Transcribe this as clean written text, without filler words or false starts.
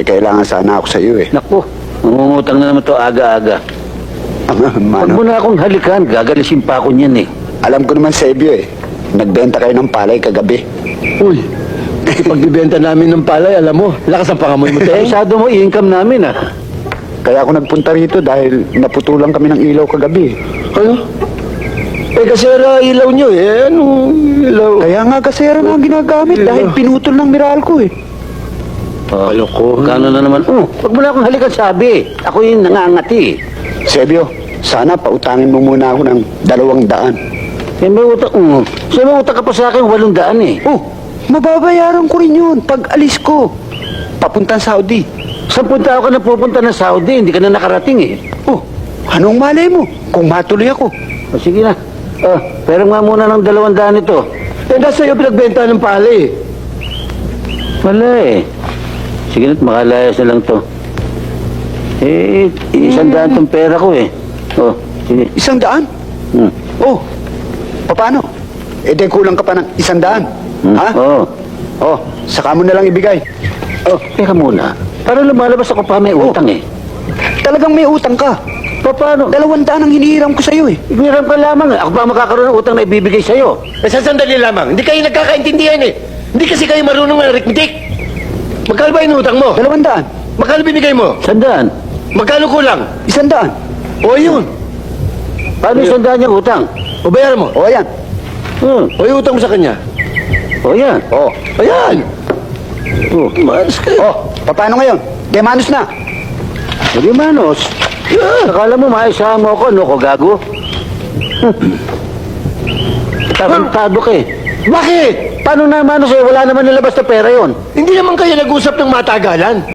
May kailangan sana ako sa iyo eh. Naku, mangungutang na naman to aga-aga. Huwag Mano, mo na akong halikan, gagalisin pa ako niyan eh. alam ko naman sa iyo eh. Nagbenta kayo ng palay kagabi. Uy, pagbibenta namin ng palay, alam mo, lakas ang pangamoy mo, Teng. Masyado mo income namin ah. Kaya ako nagpunta rito dahil naputulan kami ng ilaw kagabi. Ano? Eh, kasi ilaw nyo eh. Anong ilaw? Kaya nga gasera na ang ginagamit dahil pinutol ng Meralco eh. Kano na naman? Huwag mo na akong halikan sabi. Ako yung nangangati. Sebio, sana pautangin mo muna ako ng 200. Eh, may utang, may utang ka pa sa akin 800 eh. Oh, mababayaran ko rin yun pag alis ko. Papuntang Saudi. Saan punta ako na pupunta ng Saudi? Hindi ka na nakarating eh. Oh, anong malay mo kung matuloy ako? O, sige na. Pero nga muna ng 200 ito. Eh, nasa iyo pinagbenta ng palay. Wala eh. Sige na't makalayas na lang to. Eh, 100 tong pera ko eh. Oh, sige. 100? Oh, paano? Eh, di kulang ka pa ng 100. Ha? Oo. Oh, saka mo na lang ibigay. Oh, teka muna. Para lumalabas ako pa may utang eh. Talagang may utang ka. Paano? 200 ang hinihiram ko sa'yo eh. Ibiram ka lamang eh. Ako pa makakaroon ng utang na ibibigay sa'yo. Eh, sa sandali lamang, hindi kayo nagkakaintindihan eh. Hindi kasi kayo marunong ng arithmetic. Magkano ba inutang mo? 200. Magkano binigay mo? 100. Magkano kulang? 100. O yun. Paano 100 yung utang? O bayaran mo. O, ayan. O yung utang mo sa kanya. O yan. Oh. Ayan. Oh, Mas ka. Oh, paano ngayon? Demanos na. Hindi manos. Akala mo maisa mo ako, ano ko gago? Tarantado ka eh. Bakit? Paano na manos eh? Wala naman nilabas na pera yon. Hindi naman kayo nag-usap ng matagalan.